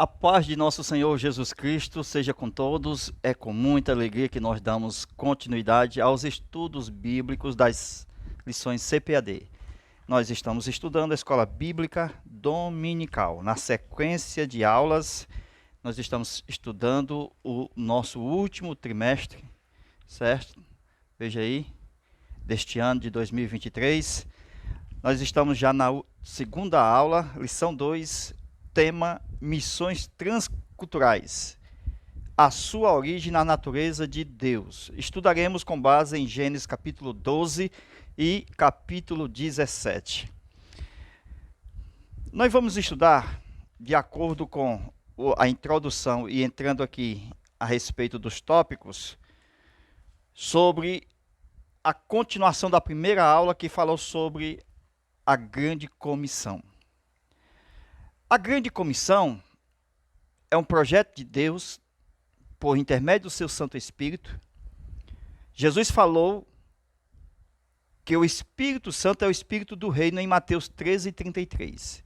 A paz de nosso Senhor Jesus Cristo seja com todos. É com muita alegria que nós damos continuidade aos estudos bíblicos das lições CPAD. Nós estamos estudando a Escola Bíblica Dominical. Na sequência de aulas, nós estamos estudando o nosso último trimestre, certo? Veja aí, deste ano de 2023. Nós estamos já na segunda aula, lição 2, tema Missões Transculturais. A sua origem na natureza de Deus. Estudaremos com base em Gênesis capítulo 12 e capítulo 17. Nós vamos estudar, de acordo com a introdução e entrando aqui a respeito dos tópicos, sobre a continuação da primeira aula que falou sobre a Grande Comissão. A Grande Comissão é um projeto de Deus por intermédio do seu Santo Espírito. Jesus falou que o Espírito Santo é o Espírito do Reino em Mateus 13:33.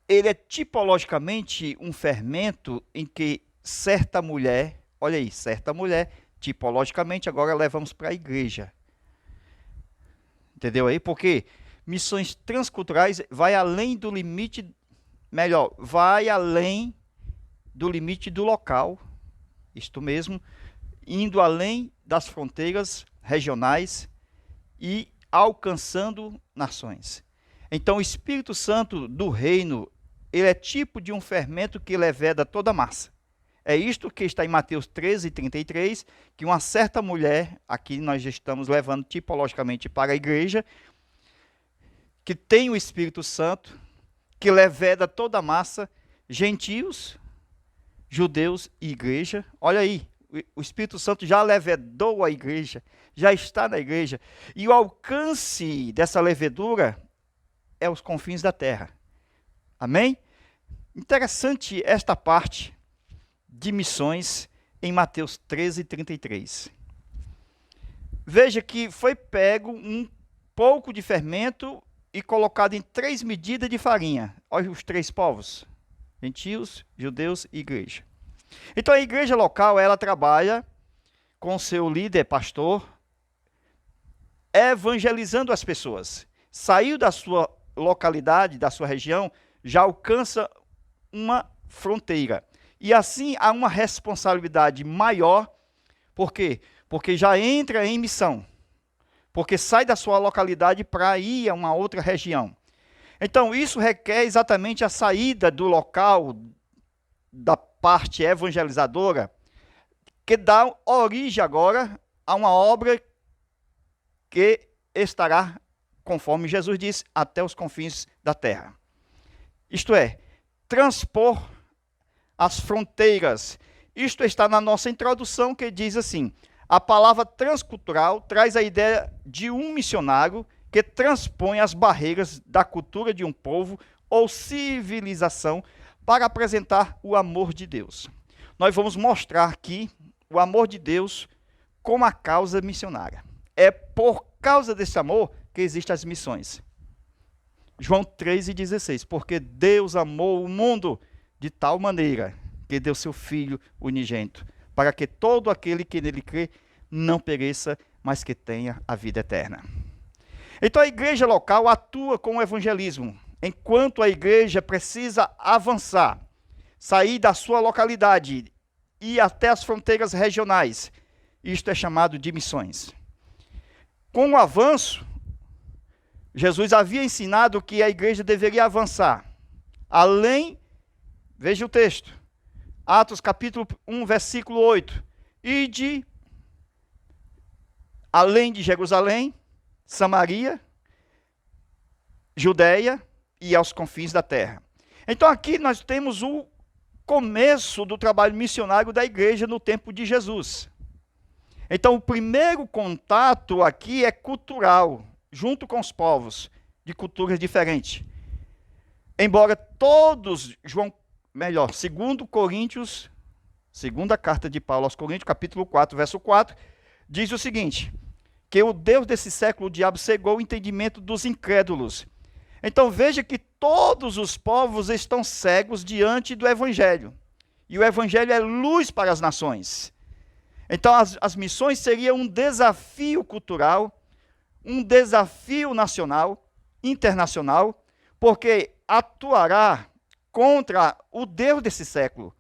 Ele é tipologicamente um fermento em que certa mulher, olha aí, certa mulher, tipologicamente agora levamos para a igreja. Entendeu aí? Porque missões transculturais vai além do limite, vai além do limite do local, isto mesmo, indo além das fronteiras regionais e alcançando nações. Então, o Espírito Santo do Reino, ele é tipo de um fermento que leveda toda a massa. É isto que está em Mateus 13:33, que uma certa mulher, aqui nós já estamos levando tipologicamente para a igreja, que tem o Espírito Santo, que leveda toda a massa, gentios, judeus e igreja. Olha aí, o Espírito Santo já levedou a igreja, já está na igreja. E o alcance dessa levedura é os confins da terra. Amém? Interessante esta parte de missões em Mateus 13:33. Veja que foi pego um pouco de fermento e colocado em 3 medidas de farinha. Olha os 3 povos: gentios, judeus e igreja. Então a igreja local, ela trabalha com seu líder, pastor, evangelizando as pessoas. Saiu da sua localidade, da sua região, já alcança uma fronteira. E assim há uma responsabilidade maior. Por quê? Porque já entra em missão. Porque sai da sua localidade para ir a uma outra região. Então, isso requer exatamente a saída do local, da parte evangelizadora, que dá origem agora a uma obra que estará, conforme Jesus disse, até os confins da terra. Isto é, transpor as fronteiras. Isto está na nossa introdução, que diz assim: a palavra transcultural traz a ideia de um missionário que transpõe as barreiras da cultura de um povo ou civilização para apresentar o amor de Deus. Nós vamos mostrar aqui o amor de Deus como a causa missionária. É por causa desse amor que existem as missões. João 3:16, porque Deus amou o mundo de tal maneira que deu seu Filho unigênito, para que todo aquele que nele crê não pereça, mas que tenha a vida eterna. Então a igreja local atua com o evangelismo, enquanto a igreja precisa avançar, sair da sua localidade e ir até as fronteiras regionais. Isto é chamado de missões. Com o avanço, Jesus havia ensinado que a igreja deveria avançar. Além, veja o texto, Atos capítulo 1, versículo 8. Ide além de Jerusalém, Samaria, Judeia e aos confins da terra. Então aqui nós temos o começo do trabalho missionário da igreja no tempo de Jesus. Então o primeiro contato aqui é cultural, junto com os povos de culturas diferentes. Embora todos, segundo Coríntios, segunda carta de Paulo aos Coríntios, capítulo 4, verso 4, diz o seguinte: que o Deus desse século, o diabo, cegou o entendimento dos incrédulos, Então veja que todos os povos estão cegos diante do Evangelho. E o Evangelho é luz para as nações. Então as missões seriam um desafio cultural, um desafio nacional, internacional, porque atuará contra o Deus desse século,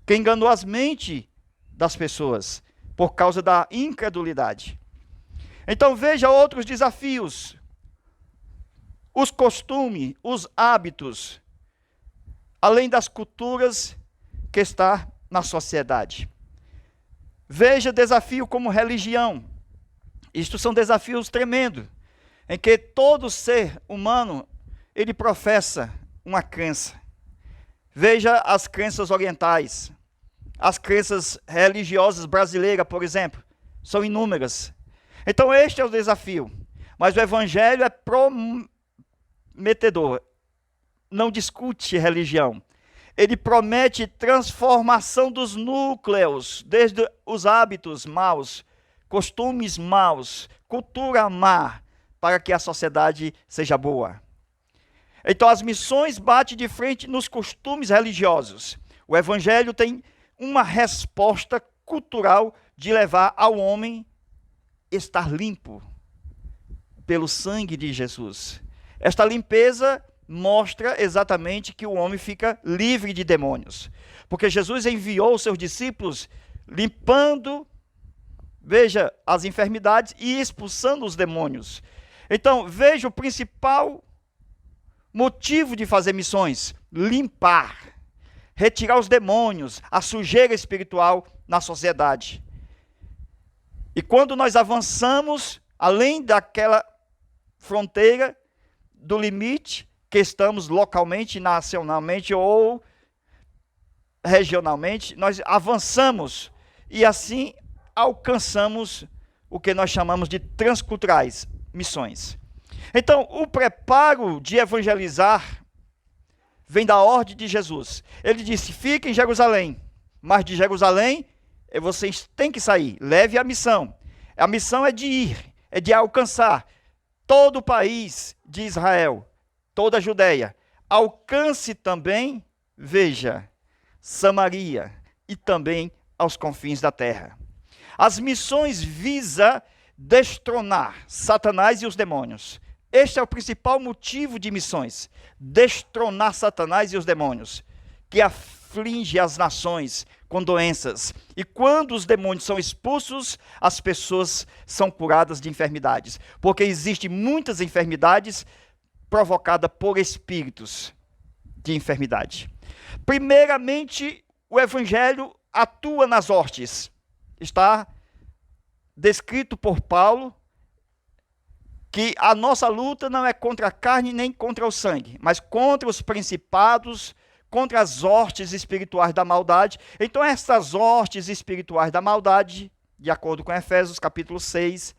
que enganou as mentes das pessoas por causa da incredulidade. Então veja outros desafios. Os costumes, os hábitos, além das culturas que está na sociedade. Veja desafio como religião. Isto são desafios tremendos, em que todo ser humano, ele professa uma crença. Veja as crenças orientais, as crenças religiosas brasileiras, por exemplo, são inúmeras. Então este é o desafio. Mas o Evangelho é prometedor, não discute religião. Ele promete transformação dos núcleos, desde os hábitos maus, costumes maus, cultura má, para que a sociedade seja boa. Então as missões batem de frente nos costumes religiosos. O Evangelho tem uma resposta cultural de levar ao homem estar limpo pelo sangue de Jesus. Esta limpeza mostra exatamente que o homem fica livre de demônios. Porque Jesus enviou os seus discípulos limpando, veja, as enfermidades e expulsando os demônios. Então, veja o principal motivo de fazer missões: limpar, retirar os demônios, a sujeira espiritual na sociedade. E quando nós avançamos além daquela fronteira, do limite que estamos localmente, nacionalmente ou regionalmente, nós avançamos e assim alcançamos o que nós chamamos de transculturais, missões. Então, o preparo de evangelizar vem da ordem de Jesus. Ele disse: fique em Jerusalém, mas de Jerusalém vocês têm que sair, leve a missão. A missão é de ir, é de alcançar todo o país de Israel, toda a Judéia. Alcance também, veja, Samaria e também aos confins da terra. As missões visam destronar Satanás e os demônios. Este é o principal motivo de missões: destronar Satanás e os demônios, que aflige as nações com doenças. E quando os demônios são expulsos, as pessoas são curadas de enfermidades. Porque existem muitas enfermidades provocadas por espíritos de enfermidade. Primeiramente, o Evangelho atua nas hostes. Está descrito por Paulo que a nossa luta não é contra a carne nem contra o sangue, mas contra os principados, contra as hostes espirituais da maldade. Então essas hostes espirituais da maldade, de acordo com Efésios capítulo 6,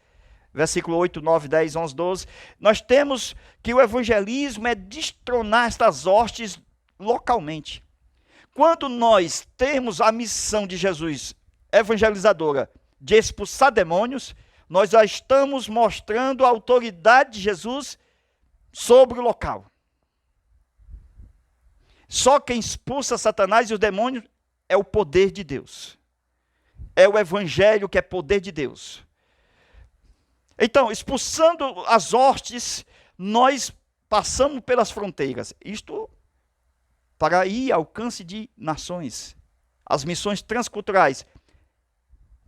versículo 8, 9, 10, 11, 12, nós temos que o evangelismo é destronar estas hostes localmente. Quando nós temos a missão de Jesus evangelizadora de expulsar demônios, nós já estamos mostrando a autoridade de Jesus sobre o local. Só quem expulsa Satanás e os demônios é o poder de Deus. É o Evangelho que é poder de Deus. Então, expulsando as hostes, nós passamos pelas fronteiras. Isto para ir ao alcance de nações. As missões transculturais.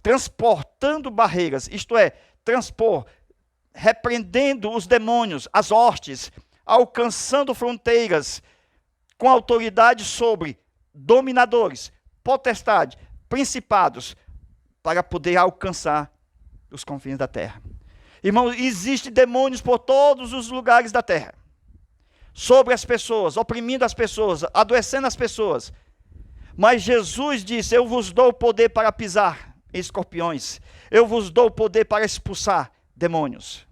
Transportando barreiras, isto é, transpor, repreendendo os demônios, as hostes, alcançando fronteiras, com autoridade sobre dominadores, potestade, principados, para poder alcançar os confins da terra. Irmãos, existem demônios por todos os lugares da terra, sobre as pessoas, oprimindo as pessoas, adoecendo as pessoas. Mas Jesus disse: eu vos dou o poder para pisar escorpiões, eu vos dou o poder para expulsar demônios.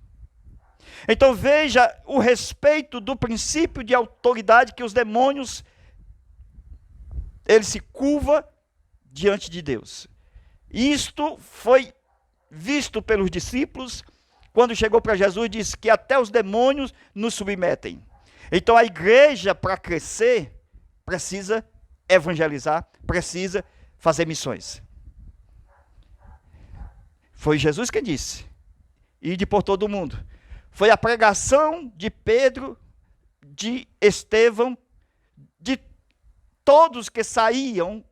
Então veja o respeito do princípio de autoridade que os demônios, eles se curvam diante de Deus. Isto foi visto pelos discípulos, quando chegou para Jesus e disse que até os demônios nos submetem. Então a igreja, para crescer, precisa evangelizar, precisa fazer missões. Foi Jesus quem disse: ide por todo o mundo. Foi a pregação de Pedro, de Estevão, de todos que saíam,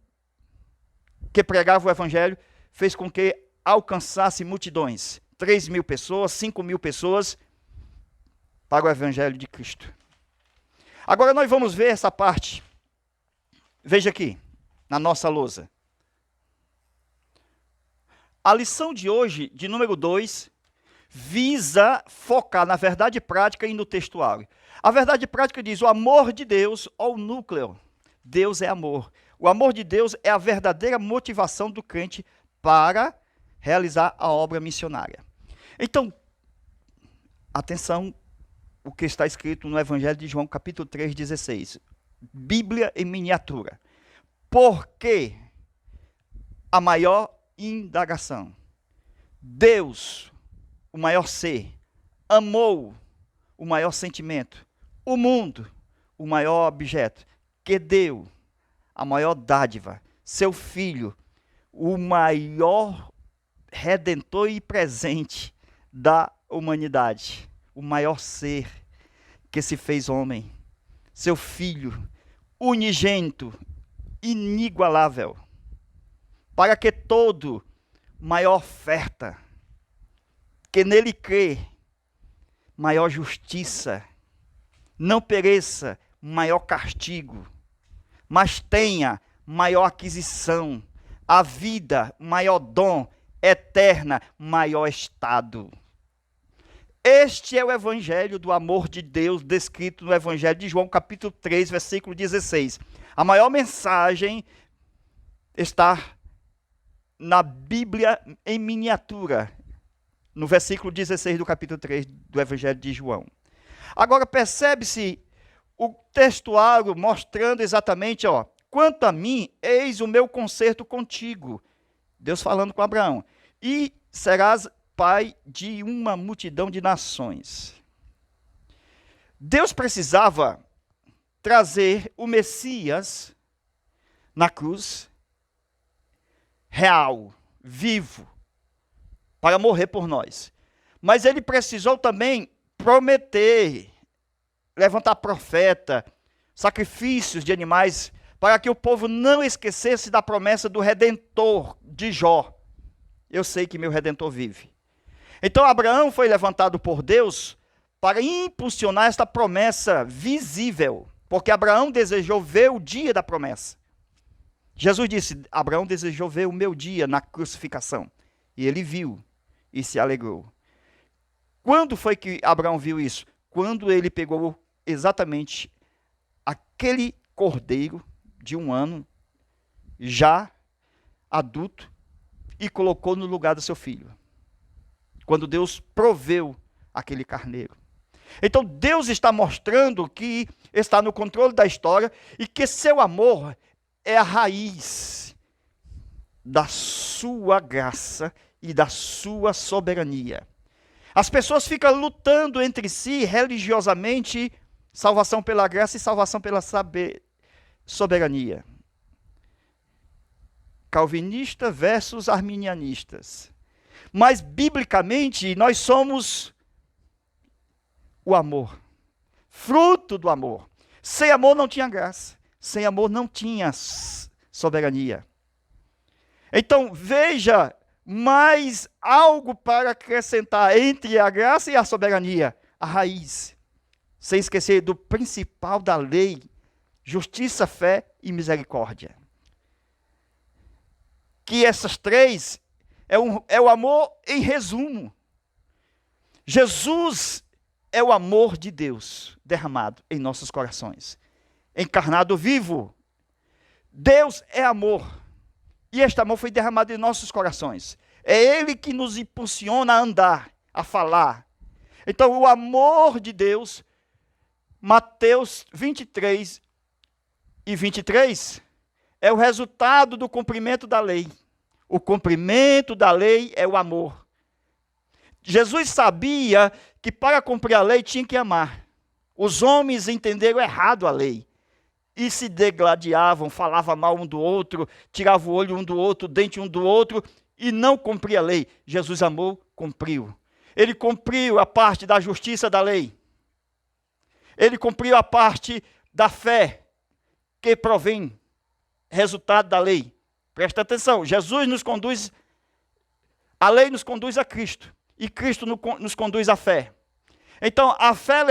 que pregavam o evangelho, fez com que alcançasse multidões. 3.000 pessoas, 5.000 pessoas para o evangelho de Cristo. Agora nós vamos ver essa parte. Veja aqui, na nossa lousa. A lição de hoje, de número 2, visa focar na verdade prática e no textuário. A verdade prática diz: o amor de Deus, ou o núcleo. Deus é amor. O amor de Deus é a verdadeira motivação do crente para realizar a obra missionária. Então, atenção, o que está escrito no Evangelho de João, capítulo 3,16. Bíblia em miniatura. Porque a maior indagação. Deus, o maior ser, amou o maior sentimento. O mundo, o maior objeto, que deu a maior dádiva, seu Filho, o maior redentor e presente da humanidade, o maior ser que se fez homem, seu Filho, unigênito, inigualável, para que todo maior oferta, que nele crê, maior justiça, não pereça, maior castigo, mas tenha maior aquisição, a vida, maior dom, eterna, maior estado. Este é o evangelho do amor de Deus descrito no Evangelho de João, capítulo 3, versículo 16. A maior mensagem está na Bíblia em miniatura, no versículo 16 do capítulo 3 do Evangelho de João. Agora percebe-se o textuário mostrando exatamente, quanto a mim, eis o meu concerto contigo. Deus falando com Abraão. E serás pai de uma multidão de nações. Deus precisava trazer o Messias na cruz, real, vivo, para morrer por nós. Mas ele precisou também prometer, levantar profeta, sacrifícios de animais, para que o povo não esquecesse da promessa do Redentor de Jó. Eu sei que meu Redentor vive. Então Abraão foi levantado por Deus para impulsionar esta promessa visível, porque Abraão desejou ver o dia da promessa. Jesus disse: Abraão desejou ver o meu dia na crucificação. E ele viu e se alegrou. Quando foi que Abraão viu isso? Quando ele pegou exatamente aquele cordeiro de 1 ano, já adulto, e colocou no lugar do seu filho. Quando Deus proveu aquele carneiro. Então Deus está mostrando que está no controle da história e que seu amor é a raiz da sua graça e da sua soberania. As pessoas ficam lutando entre si religiosamente, salvação pela graça e salvação pela soberania. Calvinista versus arminianistas. Mas, biblicamente, nós somos o amor. Fruto do amor. Sem amor não tinha graça. Sem amor não tinha soberania. Então, veja, mais algo para acrescentar entre a graça e a soberania. A raiz. Sem esquecer do principal da lei. Justiça, fé e misericórdia. Que essas três é o amor em resumo. Jesus é o amor de Deus derramado em nossos corações. Encarnado vivo. Deus é amor. E este amor foi derramado em nossos corações. É Ele que nos impulsiona a andar, a falar. Então, o amor de Deus, Mateus 23 e 23, é o resultado do cumprimento da lei. O cumprimento da lei é o amor. Jesus sabia que para cumprir a lei tinha que amar. Os homens entenderam errado a lei e se degladiavam, falavam mal um do outro, tiravam o olho um do outro, o dente um do outro e não cumpria a lei. Jesus amou, cumpriu. Ele cumpriu a parte da justiça da lei. Ele cumpriu a parte da fé que provém resultado da lei. Presta atenção, Jesus nos conduz, a lei nos conduz a Cristo e Cristo nos conduz à fé. Então, a fé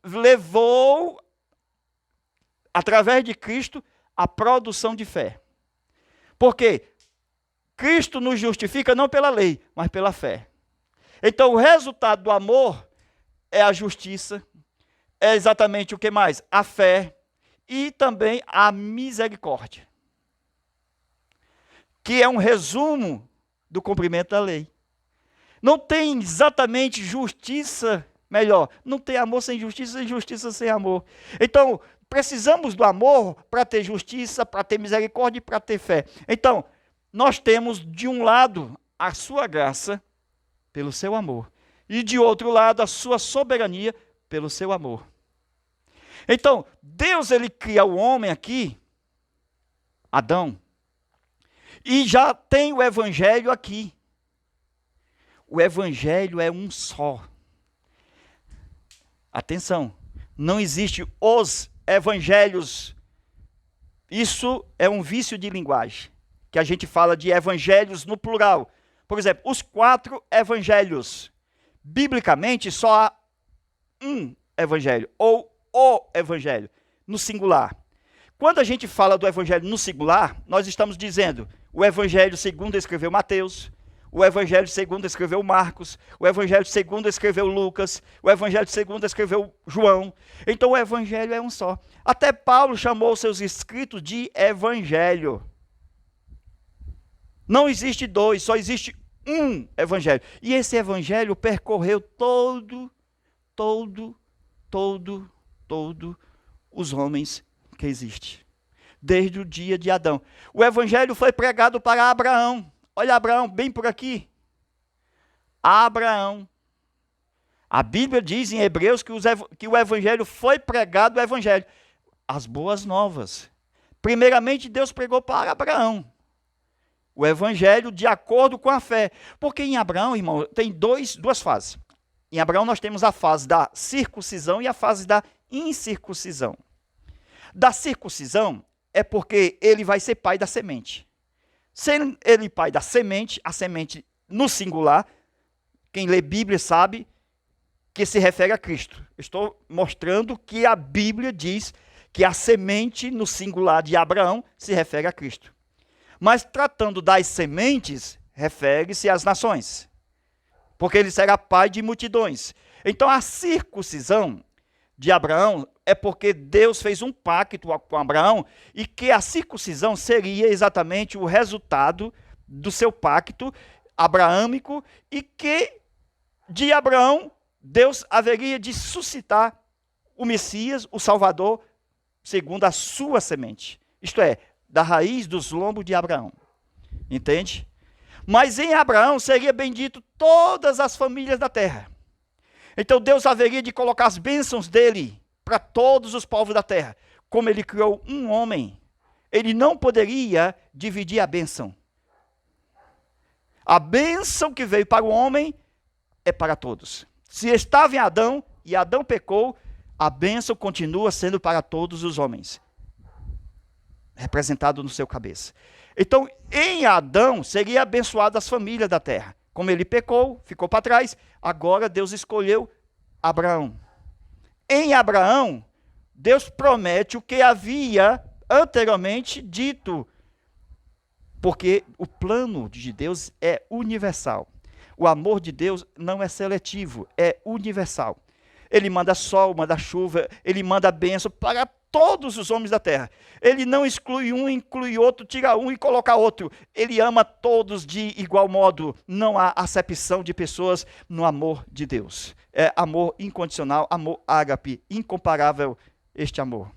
levou, através de Cristo, a produção de fé. Porque Cristo nos justifica não pela lei, mas pela fé. Então, o resultado do amor é a justiça, é exatamente o que mais? A fé e também a misericórdia, que é um resumo do cumprimento da lei. Não tem exatamente justiça, melhor, não tem amor sem justiça e justiça sem amor. Então, precisamos do amor para ter justiça, para ter misericórdia e para ter fé. Então, nós temos de um lado a sua graça pelo seu amor e de outro lado a sua soberania pelo seu amor. Então, Deus ele cria o homem aqui, Adão, e já tem o evangelho aqui. O evangelho é um só. Atenção, não existe os evangelhos. Isso é um vício de linguagem, que a gente fala de evangelhos no plural. Por exemplo, os 4 evangelhos. Biblicamente, só há um evangelho, ou o evangelho, no singular. Quando a gente fala do evangelho no singular, nós estamos dizendo o evangelho segundo escreveu Mateus, o evangelho segundo escreveu Marcos, o evangelho segundo escreveu Lucas, o evangelho segundo escreveu João. Então o evangelho é um só. Até Paulo chamou seus escritos de evangelho. Não existe 2, só existe um evangelho. E esse evangelho percorreu todos os homens que existem, desde o dia de Adão. O evangelho foi pregado para Abraão. Olha Abraão, bem por aqui. Abraão. A Bíblia diz em Hebreus que o evangelho foi pregado, o evangelho. As boas novas. Primeiramente, Deus pregou para Abraão o evangelho de acordo com a fé. Porque em Abraão, irmão, tem duas fases. Em Abraão nós temos a fase da circuncisão e a fase da incircuncisão. Da circuncisão é porque ele vai ser pai da semente. Sendo ele pai da semente, a semente no singular, quem lê Bíblia sabe que se refere a Cristo. Estou mostrando que a Bíblia diz que a semente no singular de Abraão se refere a Cristo. Mas tratando das sementes, refere-se às nações, porque ele será pai de multidões. Então a circuncisão de Abraão é porque Deus fez um pacto com Abraão e que a circuncisão seria exatamente o resultado do seu pacto abraâmico e que de Abraão Deus haveria de suscitar o Messias, o Salvador, segundo a sua semente. Isto é, da raiz dos lombos de Abraão. Entende? Mas em Abraão seria bendito todas as famílias da terra. Então Deus haveria de colocar as bênçãos dele para todos os povos da terra. Como ele criou um homem, ele não poderia dividir a bênção. A bênção que veio para o homem é para todos. Se estava em Adão e Adão pecou, a bênção continua sendo para todos os homens, representado no seu cabeça. Então, em Adão, seria abençoado as famílias da terra. Como ele pecou, ficou para trás, agora Deus escolheu Abraão. Em Abraão, Deus promete o que havia anteriormente dito, porque o plano de Deus é universal. O amor de Deus não é seletivo, é universal. Ele manda sol, manda chuva, ele manda bênção para todos os homens da terra. Ele não exclui um, inclui outro, tira um e coloca outro. Ele ama todos de igual modo. Não há acepção de pessoas no amor de Deus. É amor incondicional, amor ágape, incomparável este amor,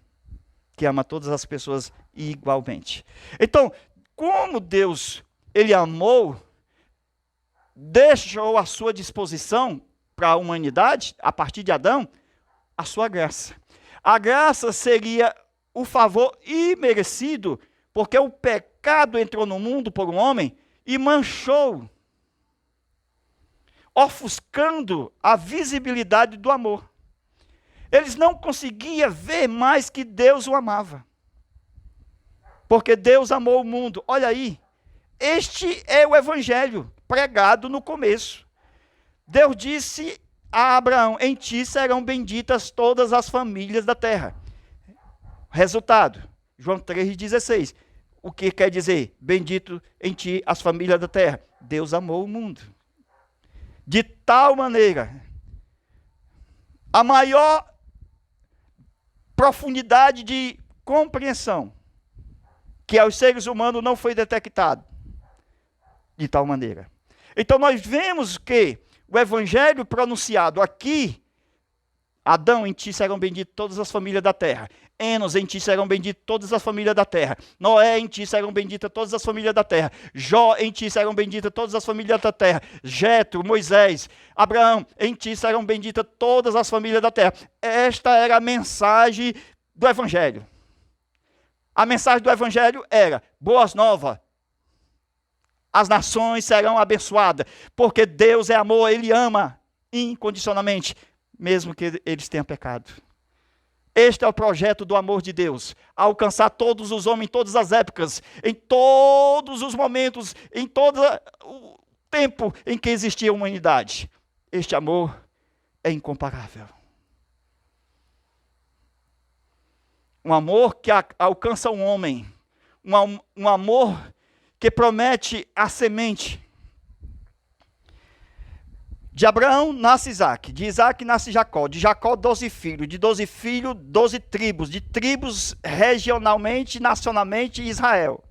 que ama todas as pessoas igualmente. Então, como Deus, ele amou, deixou à sua disposição para a humanidade, a partir de Adão, a sua graça. A graça seria o favor imerecido, porque o pecado entrou no mundo por um homem e manchou, ofuscando a visibilidade do amor. Eles não conseguiam ver mais que Deus o amava. Porque Deus amou o mundo. Olha aí, este é o evangelho pregado no começo. Deus disse a Abraão: em ti serão benditas todas as famílias da terra. Resultado, João 3,16. O que quer dizer? Bendito em ti as famílias da terra. Deus amou o mundo. De tal maneira, a maior profundidade de compreensão que aos seres humanos não foi detectado. De tal maneira. Então nós vemos que o evangelho pronunciado aqui: Adão, em ti serão benditas todas as famílias da terra. Enos, em ti serão benditas todas as famílias da terra. Noé, em ti serão benditas todas as famílias da terra. Jó, em ti serão benditas todas as famílias da terra. Jetro, Moisés, Abraão, em ti serão benditas todas as famílias da terra. Esta era a mensagem do evangelho. A mensagem do evangelho era: boas novas. As nações serão abençoadas, porque Deus é amor, Ele ama incondicionalmente, mesmo que eles tenham pecado. Este é o projeto do amor de Deus: alcançar todos os homens em todas as épocas, em todos os momentos, em todo o tempo em que existia a humanidade. Este amor é incomparável. Um amor que alcança um homem, um amor que promete a semente. De Abraão nasce Isaac, de Isaac nasce Jacó, de Jacó 12 filhos, de 12 filhos 12 tribos, de tribos regionalmente, nacionalmente Israel.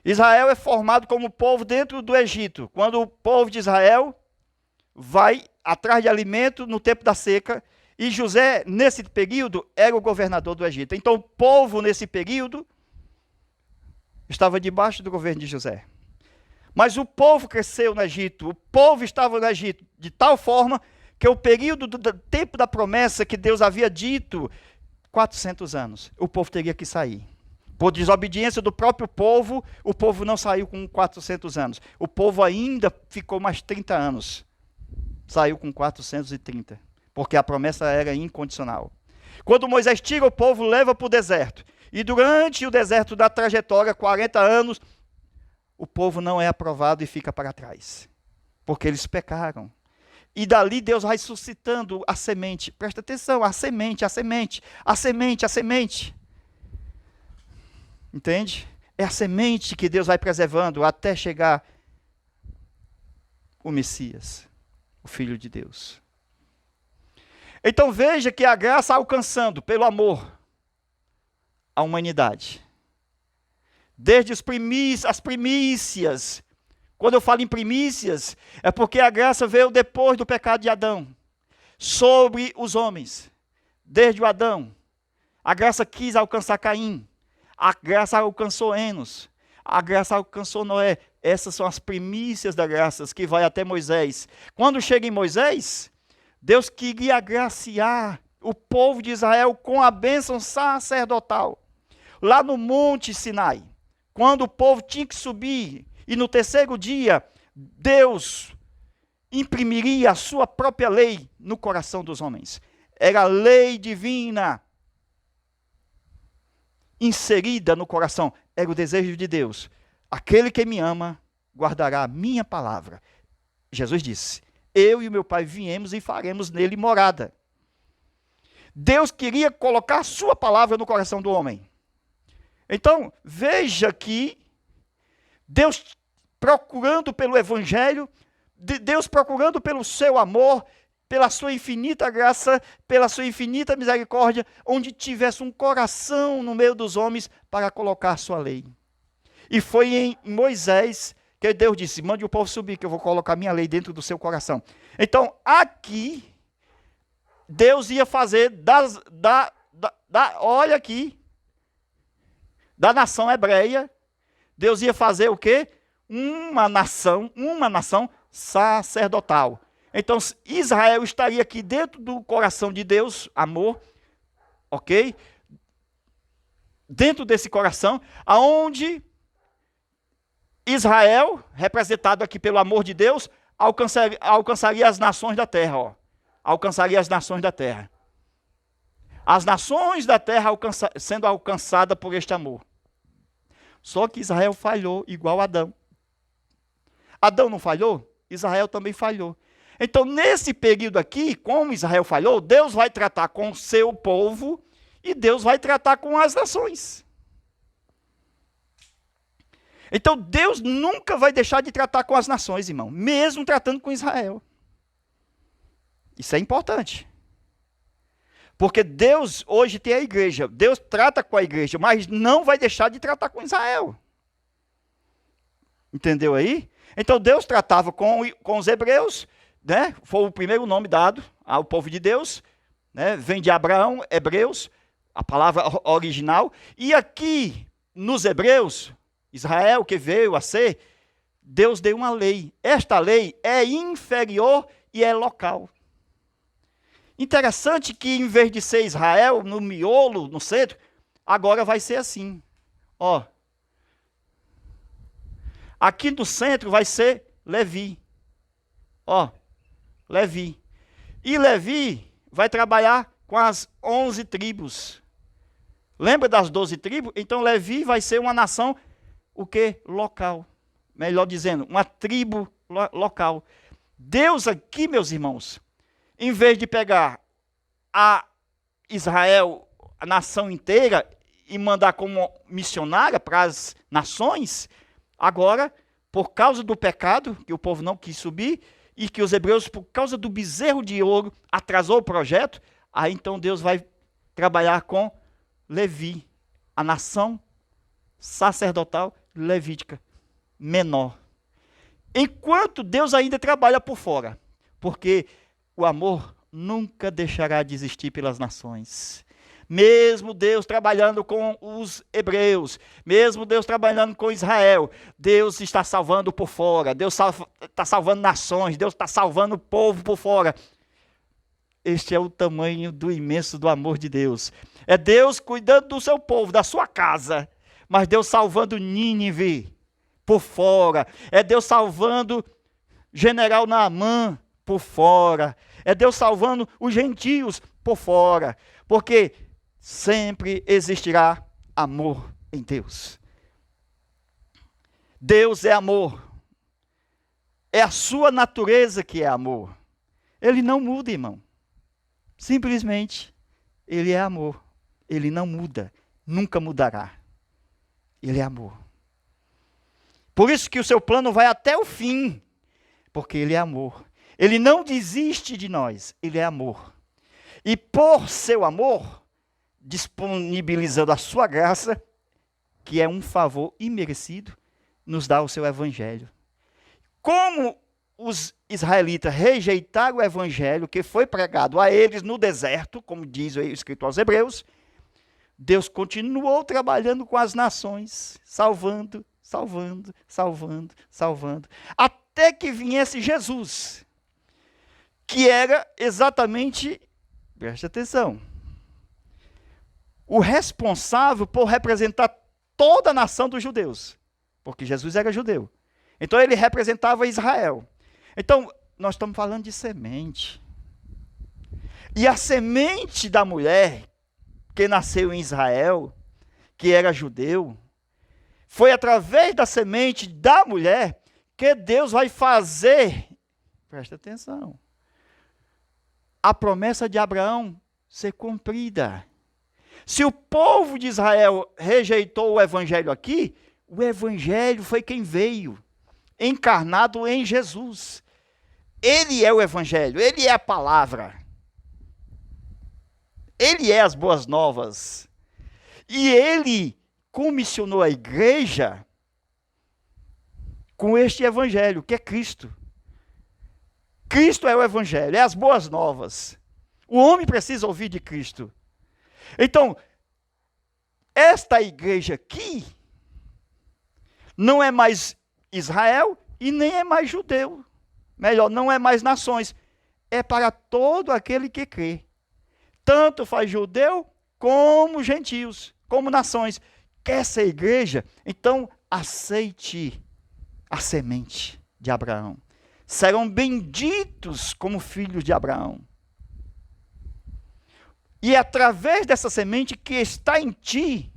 Israel é formado como povo dentro do Egito. Quando o povo de Israel vai atrás de alimento no tempo da seca, e José, nesse período, era o governador do Egito. Então o povo, nesse período, estava debaixo do governo de José. Mas o povo cresceu no Egito, o povo estava no Egito, de tal forma que o período do tempo da promessa que Deus havia dito, 400 anos, o povo teria que sair. Por desobediência do próprio povo, o povo não saiu com 400 anos. O povo ainda ficou mais 30 anos. Saiu com 430, porque a promessa era incondicional. Quando Moisés tira o povo, leva para o deserto. E durante o deserto da trajetória, 40 anos, o povo não é aprovado e fica para trás, porque eles pecaram. E dali Deus vai suscitando a semente. Presta atenção, a semente, a semente, a semente, a semente. Entende? É a semente que Deus vai preservando até chegar o Messias, o Filho de Deus. Então veja que a graça alcançando pelo amor a humanidade. Desde as primícias. Quando eu falo em primícias, é porque a graça veio depois do pecado de Adão, sobre os homens. Desde o Adão, a graça quis alcançar Caim, a graça alcançou Enos, a graça alcançou Noé. Essas são as primícias da graça que vai até Moisés. Quando chega em Moisés, Deus queria agraciar o povo de Israel com a bênção sacerdotal. Lá no Monte Sinai, quando o povo tinha que subir, e no terceiro dia, Deus imprimiria a sua própria lei no coração dos homens. Era a lei divina inserida no coração. Era o desejo de Deus. Aquele que me ama, guardará a minha palavra. Jesus disse: eu e o meu Pai viemos e faremos nele morada. Deus queria colocar a sua palavra no coração do homem. Então, veja que Deus procurando pelo Evangelho, Deus procurando pelo seu amor, pela sua infinita graça, pela sua infinita misericórdia, onde tivesse um coração no meio dos homens para colocar a sua lei. E foi em Moisés que Deus disse: mande o povo subir, que eu vou colocar minha lei dentro do seu coração. Então, aqui, Deus ia fazer olha aqui, da nação hebreia, Deus ia fazer o quê? Uma nação sacerdotal. Então, Israel estaria aqui dentro do coração de Deus, amor, ok? Dentro desse coração, aonde Israel, representado aqui pelo amor de Deus, alcançaria as nações da terra, ó. Alcançaria as nações da terra. As nações da terra sendo alcançadas por este amor. Só que Israel falhou, igual Adão. Adão não falhou? Israel também falhou. Então, nesse período aqui, como Israel falhou, Deus vai tratar com o seu povo e Deus vai tratar com as nações. Então, Deus nunca vai deixar de tratar com as nações, irmão, mesmo tratando com Israel. Isso é importante. Porque Deus hoje tem a igreja, Deus trata com a igreja, mas não vai deixar de tratar com Israel. Entendeu aí? Então, Deus tratava com os hebreus, né? Foi o primeiro nome dado ao povo de Deus, né? Vem de Abraão, hebreus, a palavra original. E aqui, nos hebreus, Israel que veio a ser, Deus deu uma lei. Esta lei é inferior e é local. Interessante que em vez de ser Israel, no miolo, no centro, agora vai ser assim. Ó. Aqui no centro vai ser Levi. Ó. Levi. E Levi vai trabalhar com as 11 tribos. Lembra das 12 tribos? Então Levi vai ser uma nação, o quê? Local. Melhor dizendo, uma tribo local. Deus aqui, meus irmãos, em vez de pegar a Israel, a nação inteira, e mandar como missionária para as nações, agora, por causa do pecado, que o povo não quis subir, e que os hebreus, por causa do bezerro de ouro, atrasou o projeto, aí então Deus vai trabalhar com Levi, a nação sacerdotal levítica, menor. Enquanto Deus ainda trabalha por fora, porque o amor nunca deixará de existir pelas nações. Mesmo Deus trabalhando com os hebreus, mesmo Deus trabalhando com Israel, Deus está salvando por fora, Deus está salvando nações, Deus está salvando o povo por fora. Este é o tamanho do imenso do amor de Deus. É Deus cuidando do seu povo, da sua casa, mas Deus salvando Nínive por fora. É Deus salvando general Naamã por fora. É Deus salvando os gentios por fora. Porque sempre existirá amor em Deus. Deus é amor. É a sua natureza que é amor. Ele não muda, irmão. Simplesmente, ele é amor. Ele não muda. Nunca mudará. Ele é amor. Por isso que o seu plano vai até o fim. Porque ele é amor. Ele não desiste de nós, ele é amor. E por seu amor, disponibilizando a sua graça, que é um favor imerecido, nos dá o seu evangelho. Como os israelitas rejeitaram o evangelho que foi pregado a eles no deserto, como diz o escrito aos hebreus, Deus continuou trabalhando com as nações, salvando, salvando, salvando, salvando, até que viesse Jesus, que era exatamente, preste atenção, o responsável por representar toda a nação dos judeus, porque Jesus era judeu. Então ele representava Israel. Então, nós estamos falando de semente. E a semente da mulher, que nasceu em Israel, que era judeu, foi através da semente da mulher que Deus vai fazer, presta atenção, a promessa de Abraão ser cumprida. Se o povo de Israel rejeitou o evangelho aqui, o evangelho foi quem veio, encarnado em Jesus. Ele é o evangelho, ele é a palavra. Ele é as boas novas. E ele comissionou a igreja com este evangelho, que é Cristo. Cristo é o evangelho, é as boas novas. O homem precisa ouvir de Cristo. Então, esta igreja aqui não é mais Israel e nem é mais judeu. melhor, não é mais nações, é para todo aquele que crê. Tanto faz judeu como gentios, como nações. Quer ser igreja? Então aceite a semente de Abraão. Serão benditos como filhos de Abraão. E é através dessa semente que está em ti,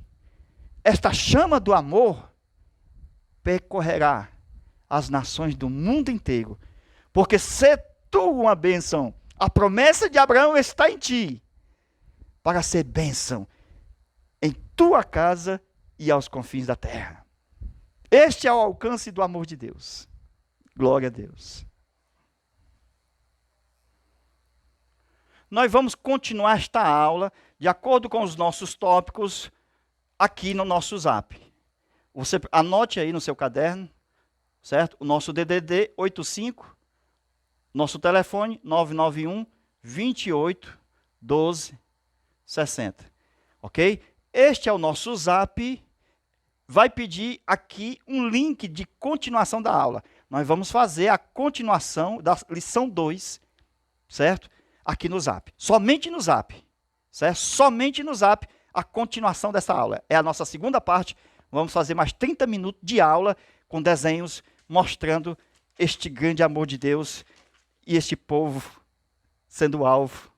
esta chama do amor percorrerá as nações do mundo inteiro. Porque se tu uma bênção, a promessa de Abraão está em ti, para ser bênção em tua casa e aos confins da terra. Este é o alcance do amor de Deus. Glória a Deus. Nós vamos continuar esta aula de acordo com os nossos tópicos aqui no nosso Zap. Você anote aí no seu caderno, certo? O nosso DDD 85, nosso telefone 991 28 12 60. Ok? Este é o nosso Zap. Vai pedir aqui um link de continuação da aula. Nós vamos fazer a continuação da lição 2, certo? Aqui no Zap. Somente no Zap. Certo? Somente no Zap a continuação dessa aula. É a nossa segunda parte. Vamos fazer mais 30 minutos de aula com desenhos mostrando este grande amor de Deus e este povo sendo alvo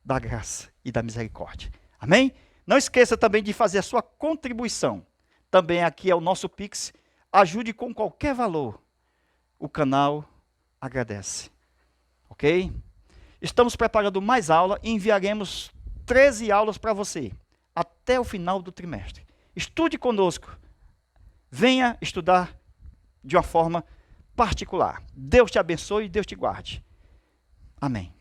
da graça e da misericórdia. Amém? Não esqueça também de fazer a sua contribuição. Também aqui é o nosso Pix. Ajude com qualquer valor. O canal agradece. Ok? Estamos preparando mais aula e enviaremos 13 aulas para você, até o final do trimestre. Estude conosco. Venha estudar de uma forma particular. Deus te abençoe e Deus te guarde. Amém.